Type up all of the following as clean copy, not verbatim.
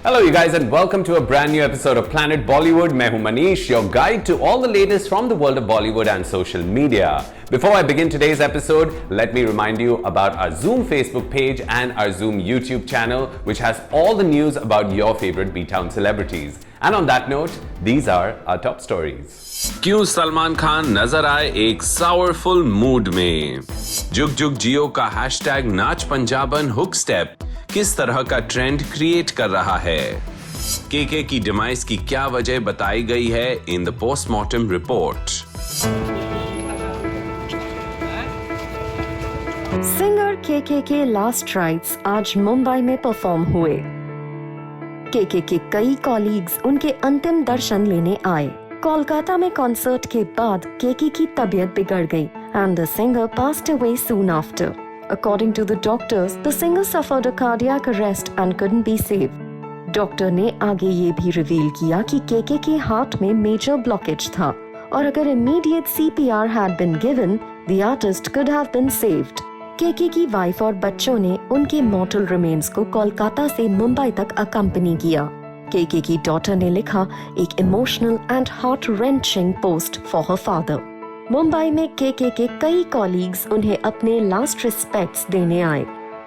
Hello you guys and welcome to a brand new episode of Planet Bollywood. मैं हूं Manish, your guide to all the latest from the world of Bollywood and social media. Before I begin today's episode, let me remind you about our Zoom Facebook page and our Zoom YouTube channel, which has all the news about your favorite B-Town celebrities. And on that note, these are our top stories. क्यों सलमान खान नजर आए एक सावरफुल mood में? जुग जुग जियो का hashtag नाच पंजाबन hook step किस तरह का ट्रेंड क्रिएट कर रहा है? केके की डिमाइस की क्या वजह बताई गई है in the postmortem report. Singer KK के लास्ट राइट्स आज मुंबई में परफॉर्म हुए। केके के कई कॉलीग्स उनके अंतिम दर्शन लेने आए। कोलकाता में कॉन्सर्ट के बाद केके की तबीयत बिगड़ गई and the singer passed away soon after. According to the doctors, the singer suffered a cardiac arrest and couldn't be saved. Doctor ने आगे ये भी रिवील किया कि केके के हार्ट में मेजर ब्लॉकेज था और अगर immediate CPR had been given, the artist could have been saved. KK की वाइफ और बच्चों ने उनके मॉर्टल रिमेन्स को कोलकाता से मुंबई तक अकम्पनी किया। केके की डॉटर ने लिखा एक emotional and heart wrenching post for her father. Mumbai में केके के कई कॉलीग्स उन्हें अपने लास्ट रिस्पेक्ट्स देने आए।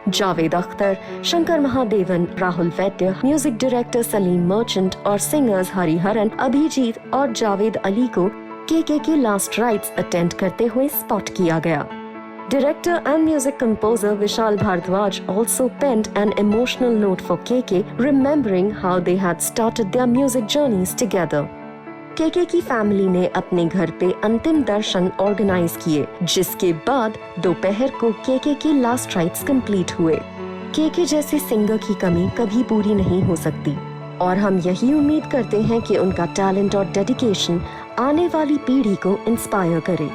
Javed Akhtar, Shankar Mahadevan, Rahul Vaidya, music director Salim merchant और सिंगर्स हरिहरन, अभिजीत और जावेद अली को केके के लास्ट राइट्स अटेंड करते हुए स्पॉट किया गया। Director and music composer Vishal Bhardwaj also penned an emotional note for KK, remembering how they had started their music journeys together. KK की family ने अपने घर पे अंतिम दर्शन ऑर्गेनाइज किए, जिसके बाद दोपहर को KK के लास्ट राइट्स कंप्लीट हुए। KK जैसे सिंगर की कमी कभी पूरी नहीं हो सकती और हम यही उम्मीद करते हैं कि उनका टैलेंट और डेडिकेशन आने वाली पीढ़ी को इंस्पायर करे।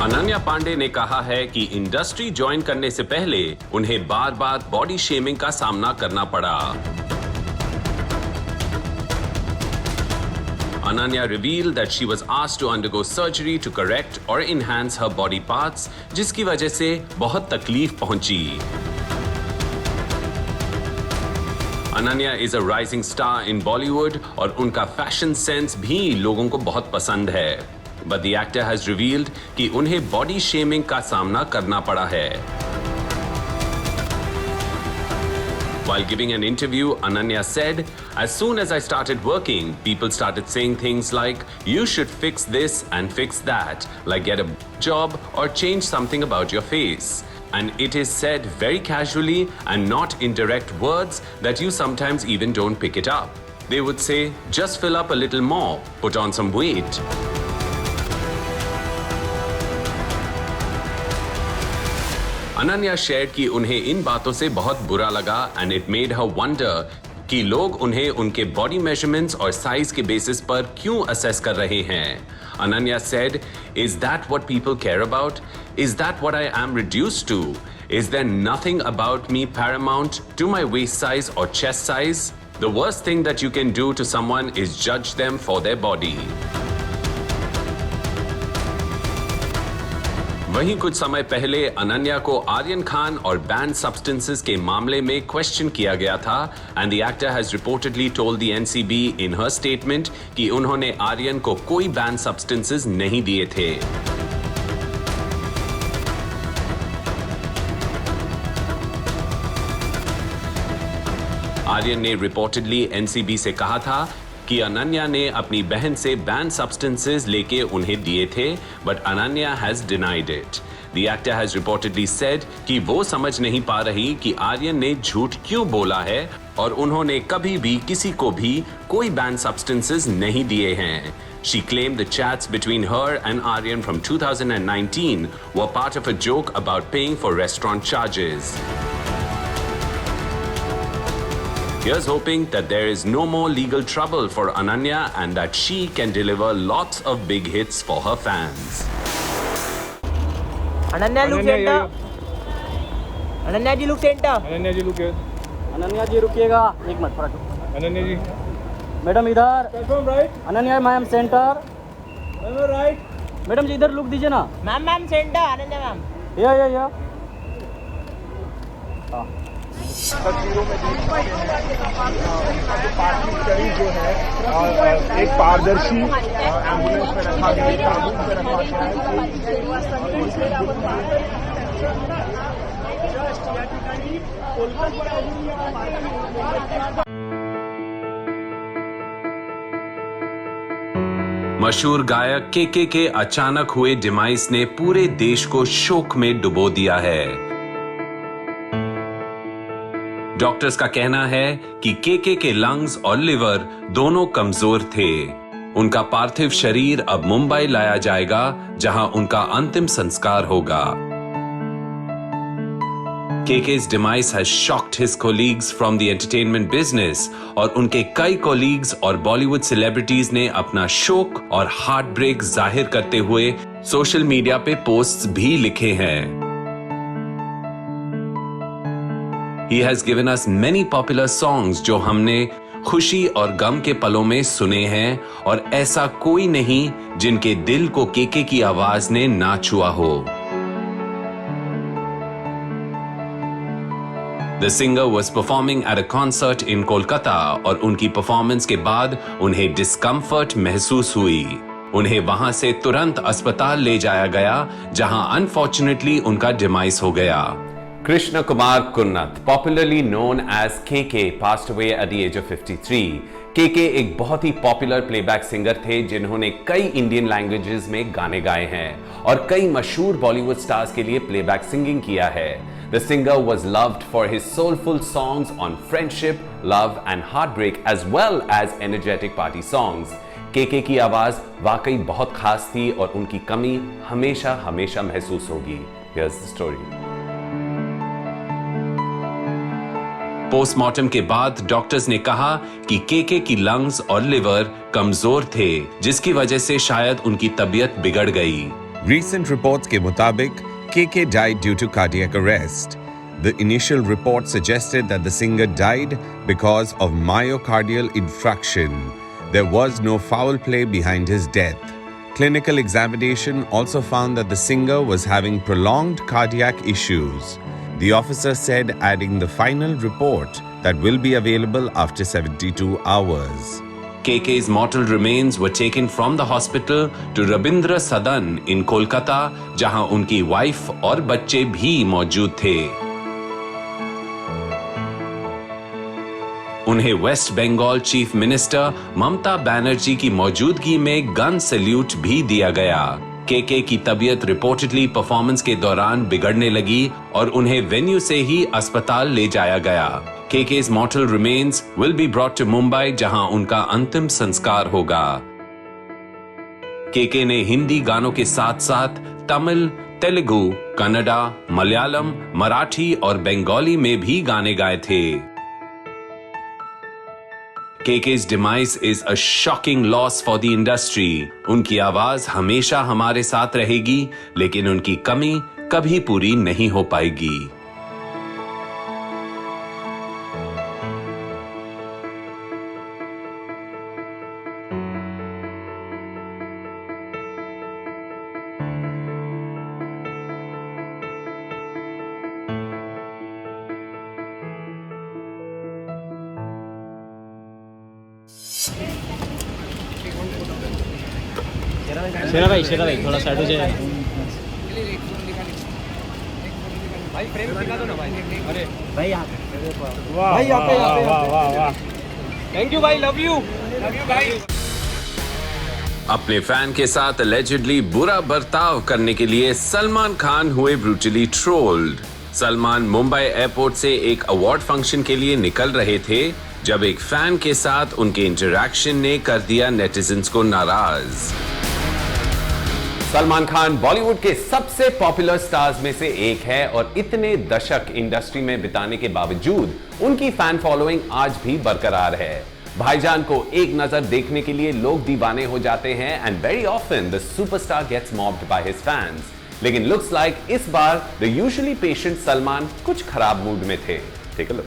अनन्या पांडे ने कहा है कि इंडस्ट्री ज्वाइन करने से पहले उन्हें बार बार बॉडी शेमिंग का सामना करना पड़ा। Ananya revealed that she was asked to undergo surgery to correct or enhance her body parts, जिसकी वजह से बहुत तकलीफ पहुंची। Ananya is a rising star in Bollywood और उनका फैशन सेंस भी लोगों को बहुत पसंद है। But the actor has revealed कि उन्हें बॉडी शेमिंग का सामना करना पड़ा है। While giving an interview, Ananya said, "As soon as I started working, people started saying things like, you should fix this and fix that, like get a job or change something about your face. And it is said very casually and not in direct words that you sometimes even don't pick it up. They would say, just fill up a little more, put on some weight." Ananya share कि उन्हें इन बातों से बहुत बुरा लगा and it made her wonder कि लोग उन्हें उनके बॉडी मेजरमेंट्स और साइज के बेसिस पर क्यों असेस कर रहे हैं। Ananya said, is that what people care about? Is that what I am reduced to? Is there nothing about me paramount to my waist size और chest size? The worst thing that you can do to someone is जज them for their body. वहीं कुछ समय पहले अनन्या को आर्यन खान और ban substances के मामले में क्वेश्चन किया गया था and the actor has reportedly told the NCB in her statement कि उन्होंने आर्यन को कोई बैन सब्सटेंसेस नहीं दिए थे। आर्यन ने रिपोर्टेडली एनसीबी से कहा था कि अनन्या ने अपनी बहन से बैन सब्सटेंसेस लेके उन्हें दिए थे, but Ananya has denied it. The actor has reportedly said कि वो समझ नहीं पा रही कि आर्यन ने झूठ क्यों बोला है और उन्होंने कभी भी किसी को भी कोई बैन सब्सटेंसेस नहीं दिए हैं। She claimed the chats between her and Aryan from 2019 were part of a joke about paying for restaurant charges. Here's hoping that there is no more legal trouble for Ananya and that she can deliver lots of big hits for her fans. Ananya look centre, Ananya ji look centre, Ananya ji look Ananya ji रुकिएगा एक minute थोड़ा। Ananya ji madam इधर, right Ananya ma'am centre, right madam ji इधर look दीजिए ना। Ma'am centre Ananya ma'am. या तस्वीरों में जो है एक पारदर्शी एम्बुलेंस में रखा गया है, काबू में रखा गया है। मशहूर गायक केके के अचानक हुए डिमाइस ने पूरे देश को शोक में डुबो दिया है। डॉक्टर्स का कहना है कि केके के लंग्स और लिवर दोनों कमजोर थे। उनका पार्थिव शरीर अब मुंबई लाया जाएगा, जहां उनका अंतिम संस्कार होगा। KK's demise has shocked his colleagues from the entertainment business और उनके कई colleagues और बॉलीवुड सेलिब्रिटीज ने अपना शोक और हार्ट ब्रेक जाहिर करते हुए सोशल मीडिया पे पोस्ट्स भी लिखे हैं। He has given us many popular songs जो हमने खुशी और गम के पलों में सुने हैं, और ऐसा कोई नहीं जिनके दिल को केके की आवाज ने ना छुआ हो। The singer was performing at a concert in Kolkata और उनकी परफॉर्मेंस के बाद उन्हें डिस्कम्फर्ट महसूस हुई। उन्हें वहां से तुरंत अस्पताल ले जाया गया, जहां अनफॉर्चुनेटली उनका डिमाइस हो गया। Krishna Kumar Kunnat, popularly known as KK, passed away at the age of 53. KK एक बहुत ही पॉपुलर प्लेबैक सिंगर थे जिन्होंने कई इंडियन लैंग्वेजेस में गाने गाए हैं और कई मशहूर बॉलीवुड स्टार्स के लिए प्लेबैक सिंगिंग किया है। The singer was loved for his soulful songs on friendship, love and heartbreak as well as energetic party songs. KK की आवाज वाकई बहुत खास थी और उनकी कमी हमेशा हमेशा महसूस होगी। Here's the story. पोस्टमार्टम के बाद डॉक्टर्स ने कहा कि केके की लंग्स और लिवर कमजोर थे, जिसकी वजह से शायद उनकी तबीयत बिगड़ गई। Recent reports के मुताबिक KK died due to cardiac arrest. The initial report suggested that the singer died because of myocardial infarction. There was no foul play behind his death. Clinical examination also found that the singer was having prolonged cardiac issues. The officer said, adding the final report that will be available after 72 hours. KK's mortal remains were taken from the hospital to Rabindra Sadan in Kolkata, जहां उनकी wife और बच्चे भी मौजूद थे। उन्हें waste Bengal chief minister Mamata Banerjee की मौजूदगी में गन सैल्यूट भी दिया गया। केके की तबीयत रिपोर्टेडली परफॉर्मेंस के दौरान बिगड़ने लगी और उन्हें वेन्यू से ही अस्पताल ले जाया गया। KK's mortal remains will be brought to Mumbai, जहां उनका अंतिम संस्कार होगा। केके ने हिंदी गानों के साथ साथ तमिल, तेलुगु, कन्नड़ा, मलयालम, मराठी और बंगाली में भी गाने गाए थे। KK's demise is a shocking loss for the industry. उनकी आवाज हमेशा हमारे साथ रहेगी, लेकिन उनकी कमी कभी पूरी नहीं हो पाएगी। शेरा भाई थोड़ा साइड हो जाए। भाई यहाँ पे थैंक यू भाई, लव यू भाई। अपने फैन के साथ allegedly बुरा बर्ताव करने के लिए सलमान खान हुए brutally trolled. Salman Mumbai airport से एक अवार्ड फंक्शन के लिए निकल रहे थे जब एक फैन के साथ उनके इंटरैक्शन ने कर दिया नेटिजन्स को नाराज। सलमान खान बॉलीवुड के सबसे पॉपुलर स्टार्स में से एक है और इतने दशक इंडस्ट्री में बिताने के बावजूद उनकी फैन फॉलोइंग आज भी बरकरार है। भाईजान को एक नजर देखने के लिए लोग दीवाने हो जाते हैं and very often the superstar gets mobbed by his fans. लेकिन लुक्स लाइक इस बार द यूजुअली पेशेंट सलमान कुछ खराब मूड में थे। Take a look.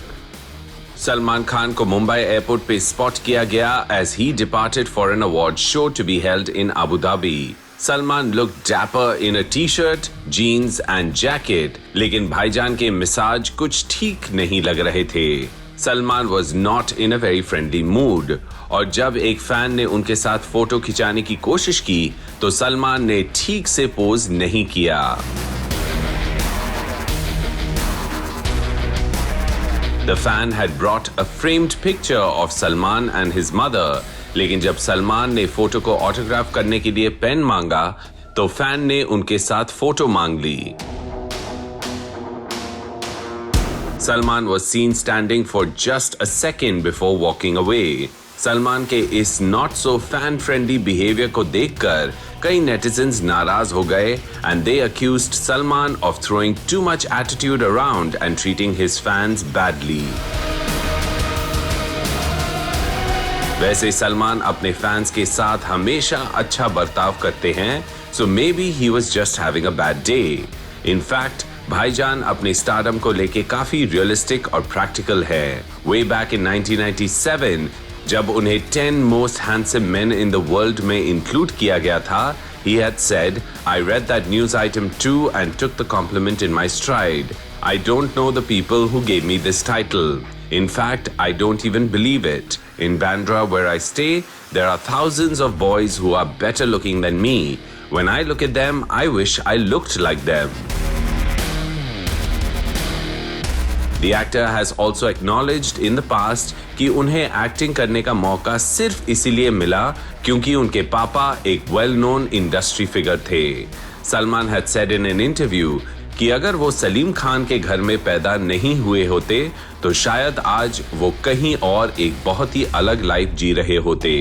Salman Khan को मुंबई एयरपोर्ट पे स्पॉट किया गया as he departed for an award show to be held in Abu Dhabi. Salman looked dapper in a t-shirt, jeans and jacket, लेकिन भाईजान के मिजाज कुछ ठीक नहीं लग रहे थे। Salman was not in a very friendly mood, और जब एक फैन ने उनके साथ फोटो खिंचाने की कोशिश की तो सलमान ने ठीक से पोज नहीं किया। The fan had brought a framed picture of Salman and his mother, लेकिन जब सलमान ने फोटो को ऑटोग्राफ करने के लिए पेन मांगा तो फैन ने उनके साथ फोटो मांग ली। Salman was seen standing for just a second before walking away. Salman के इस not so fan friendly behaviour को देखकर कई नेटिजन्स नाराज हो गए and they accused Salman of throwing too much attitude around and treating his fans badly. वैसे सलमान अपने फैंस के साथ हमेशा अच्छा बर्ताव करते हैं, so maybe he was just having a bad day. In fact, भाईजान अपने स्टारडम को लेके काफी रियलिस्टिक और प्रैक्टिकल है। Way back in 1997, जब उन्हें 10 most handsome men in the world में इंक्लूड किया गया था, he had said, I read that news item too and took the compliment in my stride. I don't know the people who gave me this title. In fact, I don't even believe it. In Bandra, where I stay, there are thousands of boys who are better looking than me. When I look at them, I wish I looked like them. The actor has also acknowledged in the past कि उन्हें acting करने का मौका सिर्फ इसीलिए मिला क्योंकि उनके पापा एक well-known industry figure थे। Salman had said in an interview कि अगर वो सलीम खान के घर में पैदा नहीं हुए होते तो शायद आज वो कहीं और एक बहुत ही अलग लाइफ जी रहे होते।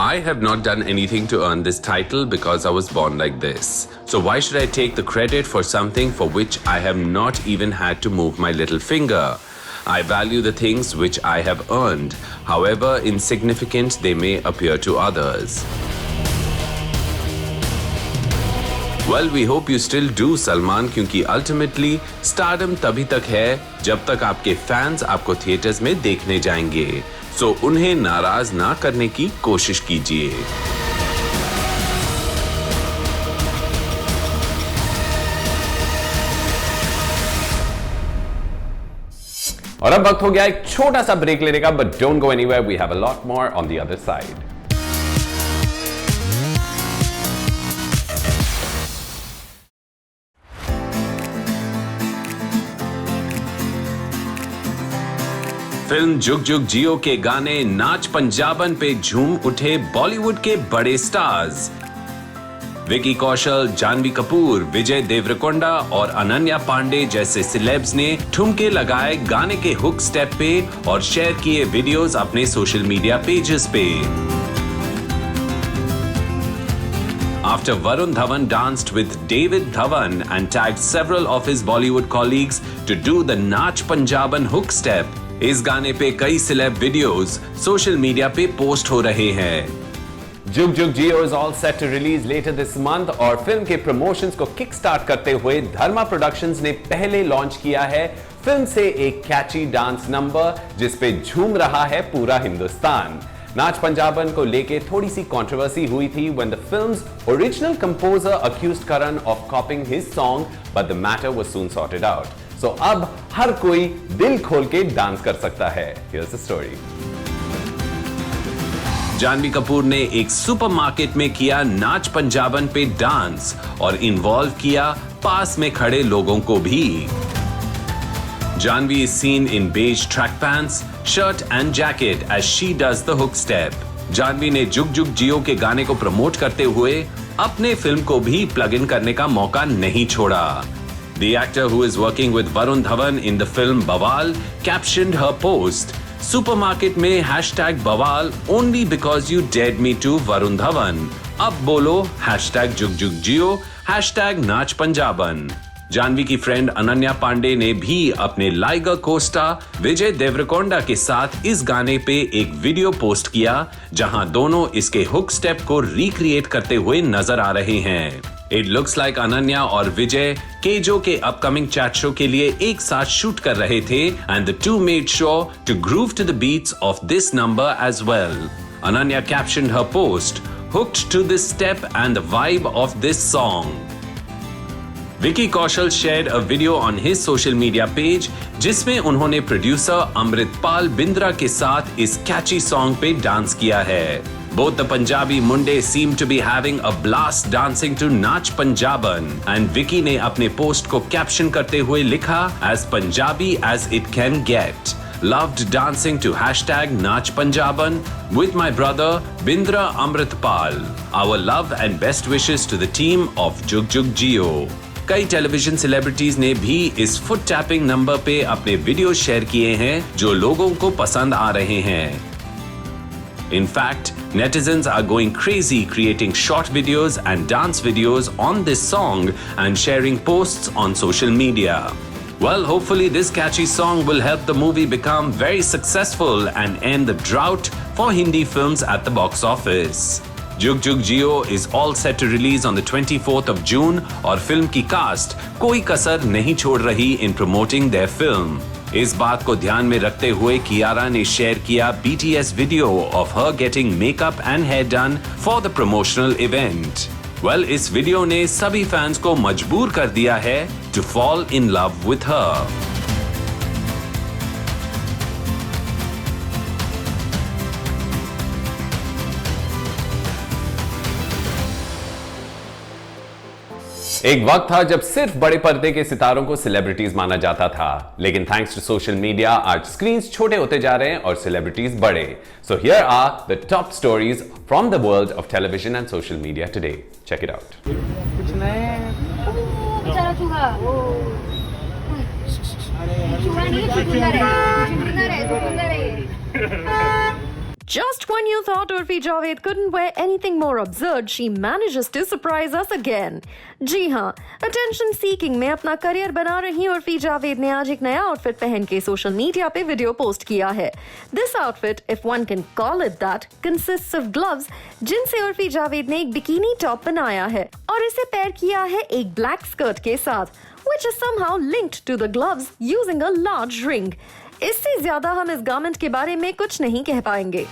I have not done anything to earn this title because I was born like this. So why should I take the credit for something for which I have not even had to move my little finger? I value the things which I have earned, however insignificant they may appear to others. Well, we hope you still do, Salman, क्योंकि ultimately stardom तभी तक है जब तक आपके fans आपको theatres में देखने जाएंगे। So उन्हें नाराज ना करने की कोशिश कीजिए। और अब वक्त हो गया एक छोटा सा ब्रेक लेने का, but don't go anywhere, we have a lot more on the other side. Film Jug Jugg जियो के गाने नाच पंजाबन पे झूम उठे बॉलीवुड के बड़े स्टार्स। विकी कौशल, जानवी कपूर, विजय देवरकोंडा और अनन्या पांडे जैसे सिलेब्स ने ठुमके लगाए गाने के हुक स्टेप पे और शेयर किए वीडियोस अपने सोशल मीडिया पेजेस पे। After Varun Dhawan danced with David Dhawan and tagged several of his Bollywood colleagues to do the Naach Panjaban hook step, इस गाने पे कई सिलेब वीडियोस सोशल मीडिया पे पोस्ट हो रहे हैं। जुग जुग जियो is all set to release later this month और फिल्म के प्रमोशंस को किक स्टार्ट करते हुए धर्मा प्रोडक्शंस ने पहले लॉन्च किया है फिल्म से एक कैची डांस नंबर जिस पे झूम रहा है पूरा हिंदुस्तान। नाच पंजाबन को लेके थोड़ी सी कंट्रोवर्सी हुई थी when the film's original composer accused Karan of copying his song, but the matter was soon sorted out. So अब हर कोई दिल खोल के डांस कर सकता है। Here's the story. Janhvi Kapoor ने एक सुपरमार्केट में किया नाच पंजाबन पे डांस और इन्वॉल्व किया पास में खड़े लोगों को भी। Janvi is seen in beige track pants, shirt and jacket as she does the hook step. Janvi ने जुग जुग जियो के गाने को प्रमोट करते हुए अपने फिल्म को भी प्लग इन करने का मौका नहीं छोड़ा। The actor who is working with Varun Dhawan in the film Bawal captioned her post, "Supermarket में #Bawal only because you dared me to Varun Dhawan. अब बोलो #जुग जुग जियो, #नाच पंजाबन." जानवी की फ्रेंड अनन्या पांडे ने भी अपने लाइगर कोस्टा विजय देवरकोंडा के साथ इस गाने पे एक वीडियो पोस्ट किया जहां दोनों इसके हुक स्टेप को रिक्रिएट करते हुए नजर आ रहे हैं। It looks like Ananya और विजय केजो के अपकमिंग चैट शो के लिए एक साथ शूट कर रहे थे and the two made sure to groove to the beats of this number as well. Ananya captioned her post, "Hooked to this step and the vibe of this song." Vicky Kaushal shared a video on his social media page जिसमें उन्होंने producer Amritpal Bindra के साथ इस catchy song पे dance किया है. Both the Punjabi Munde seem to be having a blast dancing to Nach Punjaban and Vicky ने अपने पोस्ट को कैप्शन करते हुए लिखा as Punjabi as it can get. Loved dancing to #Nach Punjaban with my brother Bindra Amritpal. Our love and best wishes to the team of Jug Jug Jio. कई television celebrities ने भी इस foot tapping number पे अपने video share किए हैं जो लोगों को पसंद आ रहे हैं. In fact, netizens are going crazy creating short videos and dance videos on this song and sharing posts on social media. Well, hopefully this catchy song will help the movie become very successful and end the drought for Hindi films at the box office. Jug Jug Jio is all set to release on the 24th of June और film की cast कोई कसर नहीं छोड़ रही in promoting their film. इस बात को ध्यान में रखते हुए कियारा ने शेयर किया BTS video of her getting makeup and hair done for the promotional event. Well, इस वीडियो ने सभी फैंस को मजबूर कर दिया है to fall in love with her. एक वक्त था जब सिर्फ बड़े पर्दे के सितारों को सेलिब्रिटीज माना जाता था, लेकिन थैंक्स टू सोशल मीडिया आज स्क्रीन्स छोटे होते जा रहे हैं और सेलिब्रिटीज बड़े. So here are the top stories from the world of television and social media today. Check it out. कुछ नए बेचारा चूहा चूहा नहीं चुकंदर है. Just when you thought Urfi Javed couldn't wear anything more absurd, she manages to surprise us again. जी हाँ, attention seeking में अपना करियर बना रही उर्फी जावेद ने आज एक नया आउटफिट पहन के सोशल मीडिया पे वीडियो पोस्ट किया है. This outfit, if one can call it that, consists of gloves जिनसे उर्फी जावेद ने एक बिकिनी टॉप बनाया है और इसे पेयर किया है एक ब्लैक स्कर्ट के साथ, which is somehow linked to the gloves using a large ring. इससे ज्यादा हम इस गारमेंट के बारे में कुछ नहीं कह पाएंगे.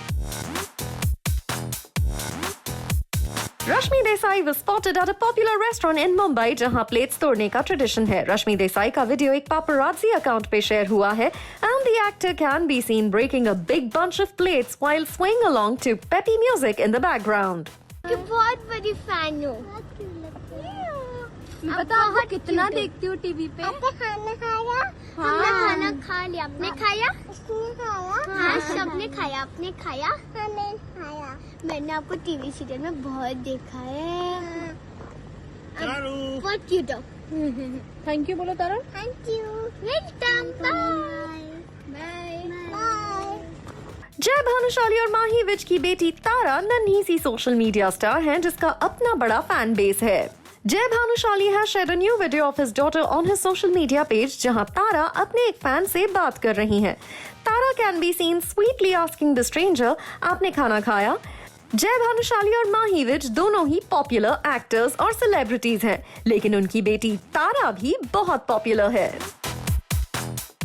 Rashmi Desai was spotted at a popular restaurant in Mumbai जहां प्लेट्स तोड़ने का ट्रेडिशन है. रश्मि देसाई का वीडियो एक paparazzi अकाउंट पे शेयर हुआ है and the actor can be seen breaking a big bunch of plates while swaying along to peppy music in the background. बहुत बड़ी फैन हूँ. पता आपको कितना देखती हूँ टीवी पे. आपने खाना खाया? हमने खाना खा लिया. आपने खाया? हाँ, सबने खाया. आपने खाया? हमने खाया. मैंने आपको टीवी सीरियल में बहुत देखा है. बहुत क्यूट हो. थैंक यू बोलो Tara. Thank you. Welcome. Bye. Jay Bhanushali और माही विज की बेटी तारा नन्ही सी सोशल मीडिया स्टार हैं जिसका अपना बड़ा फैन बेस है. जय Bhanushali has shared a new video of his daughter on his social media page जहां तारा अपने एक फैन से बात कर रही हैं. तारा can be seen sweetly asking the stranger, आपने खाना खाया? जय भानुशाली और माही विज दोनों ही पॉपुलर एक्टर्स और सेलिब्रिटीज हैं, लेकिन उनकी बेटी तारा भी बहुत पॉपुलर है.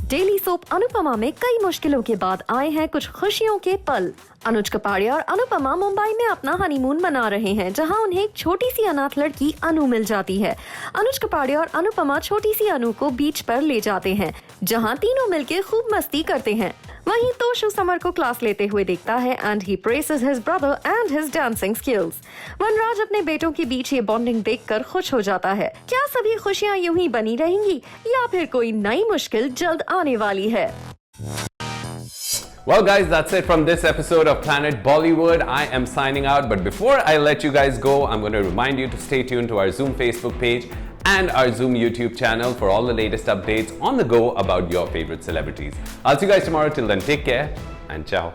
डेली सोप अनुपमा में कई मुश्किलों के बाद आए हैं कुछ खुशियों के पल. अनुज कपाड़िया और अनुपमा मुंबई में अपना हनीमून मना रहे हैं जहां उन्हें एक छोटी सी अनाथ लड़की अनु मिल जाती है. अनुज कपाड़िया और अनुपमा छोटी सी अनु को बीच पर ले जाते हैं जहां तीनों मिलकर खूब मस्ती करते हैं. वहीं तोशु समर को क्लास लेते हुए देखता है and he praises his brother and his dancing skills. Vanraj अपने बेटों के बीच ये बॉन्डिंग देखकर खुश हो जाता है. क्या सभी खुशियां यूं ही बनी रहेंगी या फिर कोई नई मुश्किल जल्द आने वाली है? Well guys, that's it from this episode of Planet Bollywood. I am signing out, but before I let you guys go, I'm going to remind you to stay tuned to our Zoom Facebook page and our Zoom YouTube channel for all the latest updates on the go about your favorite celebrities. I'll see you guys tomorrow. Till then, take care and ciao.